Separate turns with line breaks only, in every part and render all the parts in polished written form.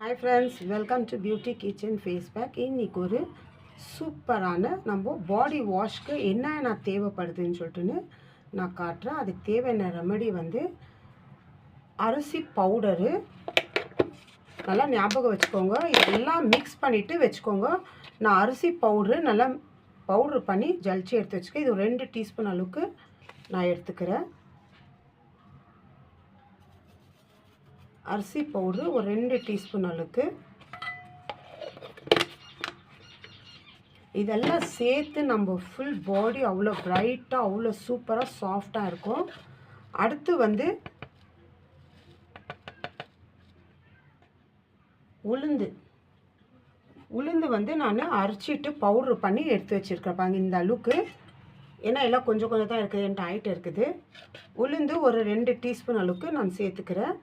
Hi friends, welcome to Beauty Kitchen Face Pack. இன்னைக்கு ஒரு சூப்பரான நம்ம பாடி வாஷ்க்கு என்ன தேவைப்படுதுன்னு சொல்லிட்டுன்னு நான் காட்டுறேன். அதுக்கு தேவையான ரெமெடி அரிசி பவுடரு. நல்லா ஞாபகம் வச்சுக்கோங்க, இதெல்லாம் மிக்ஸ் பண்ணிவிட்டு வச்சுக்கோங்க. நான் அரிசி பவுட்ரு நல்லா பவுட்ரு பண்ணி ஜலிச்சு எடுத்து வச்சுக்கேன். இது 2 டீஸ்பூன் அளவுக்கு நான் எடுத்துக்கிறேன். அரிசி பவுட்ரு ஒரு 2 டீஸ்பூன் அளவுக்கு. இதெல்லாம் சேர்த்து நம்ம ஃபுல் பாடி அவ்வளோ பிரைட்டாக அவ்வளோ சூப்பராக சாஃப்டாக இருக்கும். அடுத்து உளுந்து நான் அரைச்சிட்டு பவுட்ரு பண்ணி எடுத்து வச்சுருக்கேன் பாங்க இந்த அளவுக்கு. ஏன்னா எல்லாம் கொஞ்சம் கொஞ்சம் தான் இருக்குது, என்கிட்ட ஆகிட்டு இருக்குது. உளுந்து ஒரு 2 டீஸ்பூன் அளவுக்கு நான் சேர்த்துக்கிறேன்.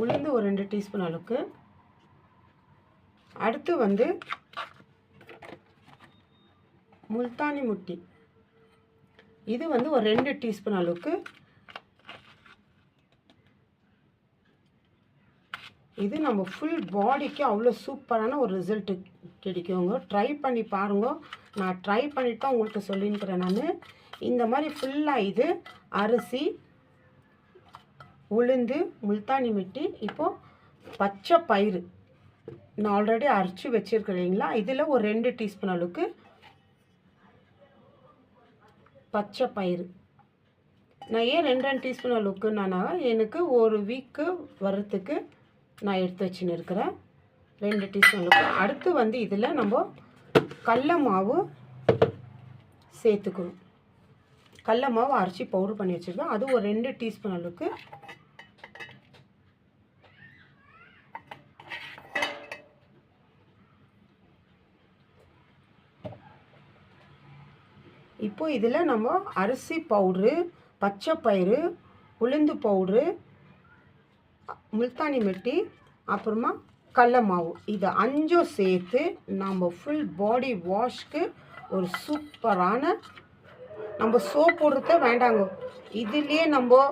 உளுந்து ஒரு 2 டீஸ்பூன் அளவுக்கு. அடுத்து முல்தானி முட்டி, இது ஒரு 2 டீஸ்பூன் அளவுக்கு. இது நம்ம ஃபுல் பாடிக்கு அவ்வளோ சூப்பரான ஒரு ரிசல்ட்டு கிடைக்குங்க. ட்ரை பண்ணி பாருங்க. நான் ட்ரை பண்ணிட்டு தான் உங்களுக்கு சொல்லியிருக்கிறேன். நான் இந்த மாதிரி ஃபுல்லாக இது அரிசி, உளுந்து, முல்தானி மிட்டி, இப்போது பச்சை பயிறு நான் ஆல்ரெடி அரைச்சி வச்சுருக்கிறீங்களா, இதில் ஒரு 2 டீஸ்பூன் அளவுக்கு பச்சை பயிறு. நான் ஏன் 2 டீஸ்பூன் அளவுக்கு எனக்கு ஒரு வீக்கு வரத்துக்கு நான் எடுத்து வச்சுன்னு இருக்கிறேன் 2 டீஸ்பூன் அளவுக்கு. அடுத்து இதில் நம்ம கடல மாவு சேர்த்துக்கணும். கடல மாவு அரைச்சி பவுடர் பண்ணி வச்சுருக்கேன், அது ஒரு 2 டீஸ்பூன் அளவுக்கு. இப்போ இதில் நம்ம அரிசி பவுட்ரு, பச்சை பயிறு, உளுந்து பவுட்ரு, முல்தானி மிட்டி, அப்புறமா கடல மாவு, இது 5 சேர்த்து நம்ம ஃபுல் பாடி வாஷ்க்கு ஒரு சூப்பரான, நம்ம சோப் போடுறத வேண்டாங்க, இதுலேயே நம்ம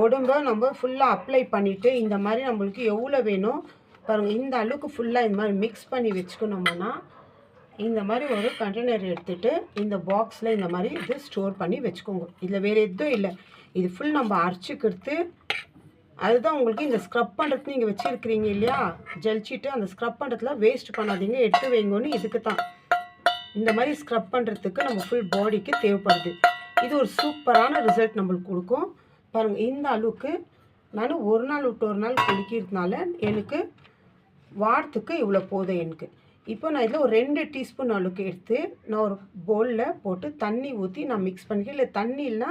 உடம்பை நம்ம ஃபுல்லாக அப்ளை பண்ணிவிட்டு இந்த மாதிரி நம்மளுக்கு எவ்வளோ வேணும் பாருங்கள், இந்த அளவுக்கு ஃபுல்லாக இந்த மாதிரி மிக்ஸ் பண்ணி வச்சுக்கணும்னா இந்த மாதிரி ஒரு கண்டெய்னர் எடுத்துகிட்டு இந்த பாக்ஸில் இந்த மாதிரி இது ஸ்டோர் பண்ணி வச்சுக்கோங்க. இதில் வேறு எதுவும் இல்லை, இது ஃபுல் நம்ம அரைச்சிக்கிறது. அதுதான் உங்களுக்கு இந்த ஸ்க்ரப் பண்ணுறது நீங்கள் வச்சுருக்கிறீங்க இல்லையா, ஜலிச்சிட்டு அந்த ஸ்க்ரப் பண்ணுறதுல வேஸ்ட் பண்ணாதீங்க, எடுத்து வைங்கன்னு. இதுக்கு தான் இந்த மாதிரி ஸ்க்ரப் பண்ணுறதுக்கு நம்ம ஃபுல் பாடிக்கு தேவைப்படுது. இது ஒரு சூப்பரான ரிசல்ட் நம்மளுக்கு கொடுக்கும் பாருங்கள். இந்த அளவுக்கு நான் ஒரு நாள் விட்டு ஒரு நாள் குளிக்கிறதுனால எனக்கு வாரத்துக்கு இவ்வளோ போதும் எனக்கு. இப்போ நான் இதில் ஒரு 2 டீஸ்பூன் அளவுக்கு எடுத்து நான் ஒரு பவுலில் போட்டு தண்ணி ஊற்றி நான் மிக்ஸ் பண்ணிக்கிறேன். இல்லை தண்ணி இல்லைனா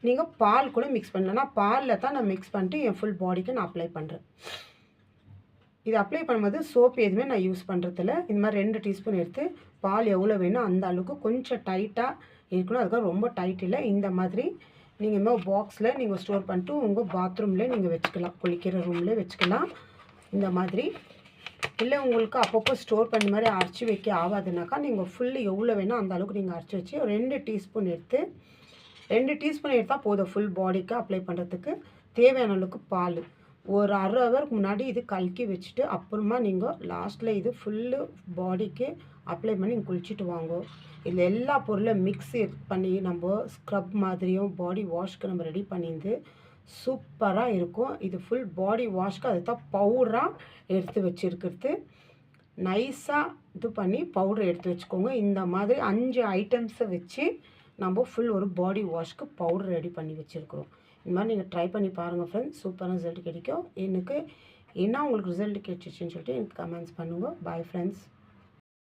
நீங்கள் பால் கூட மிக்ஸ் பண்ணலாம். நான் பாலில் தான் நான் மிக்ஸ் பண்ணிட்டு என் ஃபுல் பாடிக்கு நான் அப்ளை பண்ணுறேன். இது அப்ளை பண்ணும்போது சோப் எதுவுமே நான் யூஸ் பண்ணுறதில்ல. இந்த மாதிரி 2 டீஸ்பூன் எடுத்து பால் எவ்வளோ வேணும் அந்த அளவுக்கு கொஞ்சம் டைட்டாக இருக்கணும். அதுக்காக ரொம்ப டைட் இல்லை. இந்த மாதிரி நீங்கள் இன்னும் பாக்ஸில் நீங்கள் ஸ்டோர் பண்ணிட்டு உங்கள் பாத்ரூம்லேயே நீங்கள் வச்சுக்கலாம், குளிக்கிற ரூம்லேயே வச்சுக்கலாம் இந்த மாதிரி. இல்லை உங்களுக்கு அப்பப்போ ஸ்டோர் பண்ணி மாதிரி அரைச்சி வைக்க ஆகாதுனாக்கா நீங்கள் ஃபுல்லு எவ்வளோ வேணும் அந்த அளவுக்கு நீங்கள் அரைச்சி வச்சு 2 டீஸ்பூன் எடுத்தால் போதும். ஃபுல் பாடிக்கு அப்ளை பண்ணுறதுக்கு தேவையான அளவுக்கு பால் ஒரு அரை ஹவருக்கு முன்னாடி இது கலக்கி வச்சுட்டு அப்புறமா நீங்கள் லாஸ்ட்டில் இது ஃபுல்லு பாடிக்கு அப்ளை பண்ணி நீங்கள் குளிச்சுட்டு வாங்க. இதில் எல்லா பொருளும் மிக்ஸ் பண்ணி நம்ம ஸ்க்ரப் மாதிரியும் பாடி வாஷ்க்கு நம்ம ரெடி பண்ணியிருந்து சூப்பராக இருக்கும். இது ஃபுல் பாடி வாஷ்க்கு அது தான் பவுடராக எடுத்து வச்சுருக்கிறது. நைஸாக இது பண்ணி பவுடர் எடுத்து வச்சுக்கோங்க. இந்த மாதிரி 5 ஐட்டம்ஸை வச்சு நம்ம ஃபுல் ஒரு பாடி வாஷ்க்கு பவுடர் ரெடி பண்ணி வச்சுருக்கிறோம். இந்த மாதிரி நீங்கள் ட்ரை பண்ணி பாருங்கள் ஃப்ரெண்ட்ஸ், சூப்பரான ரிசல்ட் கிடைக்கும். எனக்கு என்ன உங்களுக்கு ரிசல்ட் கிடைச்சிச்சின்னு சொல்லிட்டு எனக்கு கமெண்ட்ஸ் பண்ணுங்கள். Bye friends.